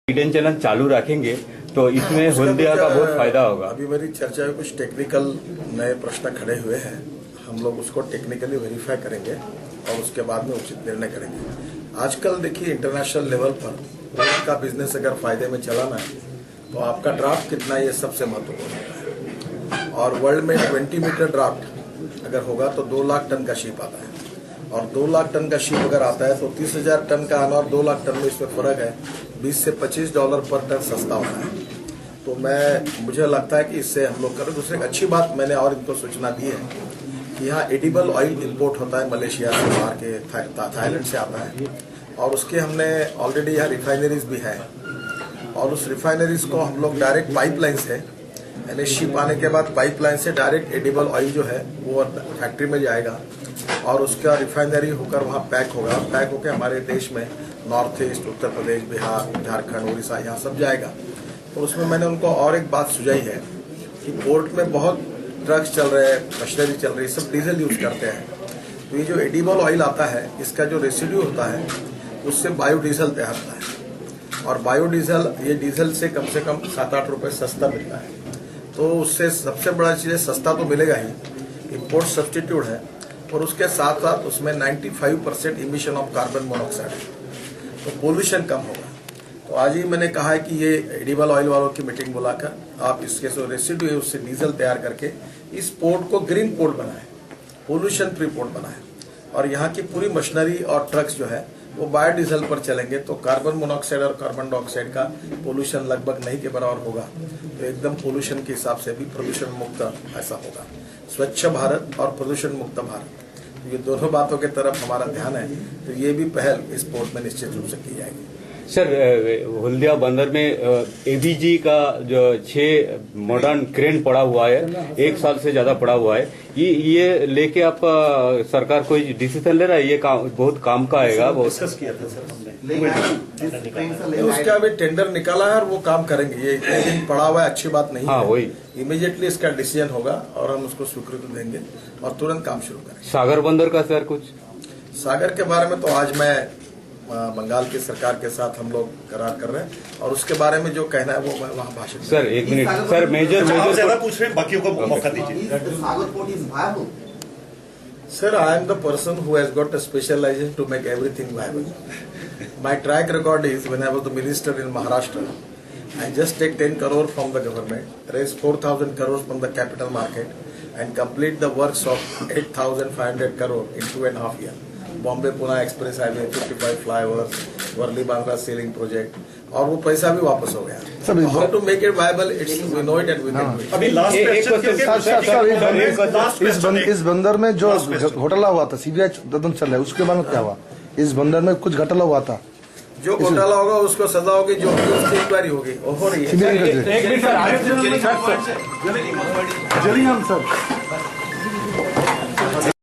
Hidden channel चालू रखेंगे तो इसमें हल्दिया का बहुत फायदा होगा। अभी मेरी चर्चा में कुछ टेक्निकल नए प्रश्न खड़े हुए हैं, हम लोग उसको टेक्निकली वेरीफाई करेंगे और उसके बाद में उचित निर्णय करेंगे। आजकल देखिए इंटरनेशनल लेवल पर पोर्ट का बिजनेस अगर फायदे में चलाना है तो आपका ड्राफ्ट कितना है, ये सबसे महत्वपूर्ण होता है। और वर्ल्ड में 20 मीटर ड्राफ्ट अगर होगा तो 2 लाख टन का शिप आता है, और 2 लाख टन का शिप अगर आता है तो 30,000 टन का आना और 2 लाख टन में इसमें फर्क है, $20 से $25 पर टन सस्ता होता है। तो मुझे लगता है कि इससे हम लोग करें। दूसरी अच्छी बात मैंने और इनको सूचना दी है कि यहाँ एडिबल ऑयल इंपोर्ट होता है मलेशिया से, बाहर के थाईलैंड से आता है, और उसके हमने ऑलरेडी यहाँ रिफाइनरीज भी है, और उस रिफाइनरीज को हम लोग डायरेक्ट पाइपलाइन से, यानी शिप आने के बाद पाइपलाइन से डायरेक्ट एडिबल ऑयल जो है वो फैक्ट्री में जाएगा और उसका रिफाइनरी होकर वहाँ पैक होगा। पैक होकर हमारे देश में नॉर्थ ईस्ट, उत्तर प्रदेश, बिहार, झारखंड, उड़ीसा, यहाँ सब जाएगा। तो उसमें मैंने उनको और एक बात सुझाई है कि पोर्ट में बहुत ट्रक्स चल रहे हैं, मशीनरी चल रही है, सब डीजल यूज करते हैं। तो ये जो एडिबल ऑयल आता है, इसका जो रेसिड्यू होता है उससे बायोडीजल तैयार होता है, और बायोडीजल ये डीजल से कम 7-8 रुपए सस्ता मिलता है। तो उससे सबसे बड़ा चीज सस्ता तो मिलेगा ही, इम्पोर्ट सब्सटीट्यूट है, और उसके साथ साथ उसमें 95% इमिशन ऑफ कार्बन मोनोऑक्साइड है, तो पोल्यूशन कम होगा। तो आज ही मैंने कहा है कि ये एडिबल ऑयल वालों की मीटिंग बुलाकर आप इसके जो रेसिड्यू है उससे डीजल तैयार करके इस पोर्ट को ग्रीन पोर्ट बनाए, पोल्यूशन फ्री पोर्ट बनाए, और यहाँ की पूरी मशीनरी और ट्रक्स जो है वो बायोडीजल पर चलेंगे। तो कार्बन मोनोऑक्साइड और कार्बन डाइऑक्साइड का पोल्यूशन लगभग नहीं के बराबर होगा। तो एकदम पोल्यूशन के हिसाब से भी प्रदूषण मुक्त ऐसा होगा। स्वच्छ भारत और प्रदूषण मुक्त भारत, ये दोनों बातों की तरफ हमारा ध्यान है। तो ये भी पहल इस पोर्ट में निश्चित रूप से की जाएगी। सर, हल्दिया बंदर में एबीजी का जो 6 मॉडर्न क्रेन पड़ा हुआ है, 1 साल से ज्यादा पड़ा हुआ है, ये लेके आप सरकार कोई डिसीजन ले रहा है? ये काम बहुत काम का आएगा। डिस्कस किया था सर हमने, उसका अभी टेंडर निकाला है और वो काम करेंगे। ये इतने दिन पड़ा हुआ है, अच्छी बात नहीं है। वही इमीडिएटली इसका डिसीजन होगा और हम उसको स्वीकृति देंगे और तुरंत काम शुरू करेंगे। सागर बंदर का सर कुछ? सागर के बारे में तो आज मैं बंगाल की सरकार के साथ हम लोग करार कर रहे हैं, और उसके बारे में जो कहना है वो मैं वहाँ भाषण। सर 1 मिनट सर, मेजर ज्यादा पूछ रहे हैं, बाकियों को मौका दीजिए। Sir, I am the person who has got a specialization to make everything viable. My track record is when I was the minister in Maharashtra, I just take 10 crore from the government, raise 4,000 crores from the capital market, and complete the works of 8,500 crore in 2.5 years. Bombay Pune Express Highway, 55 flyovers, Worli Bandra Sailing project, और वो पैसा भी वापस हो गया। How to make it viable? We know it and we can do it. अभी last इस बंदर में जो घोटाला हुआ था, सीबीआई तदंत चल रहा है, उसके बारे में क्या हुआ? इस बंदर में कुछ घोटाला हुआ था, जो घोटाला होगा उसको सजा होगी, जो उसकी इंक्वायरी होगी, हो रही है। सर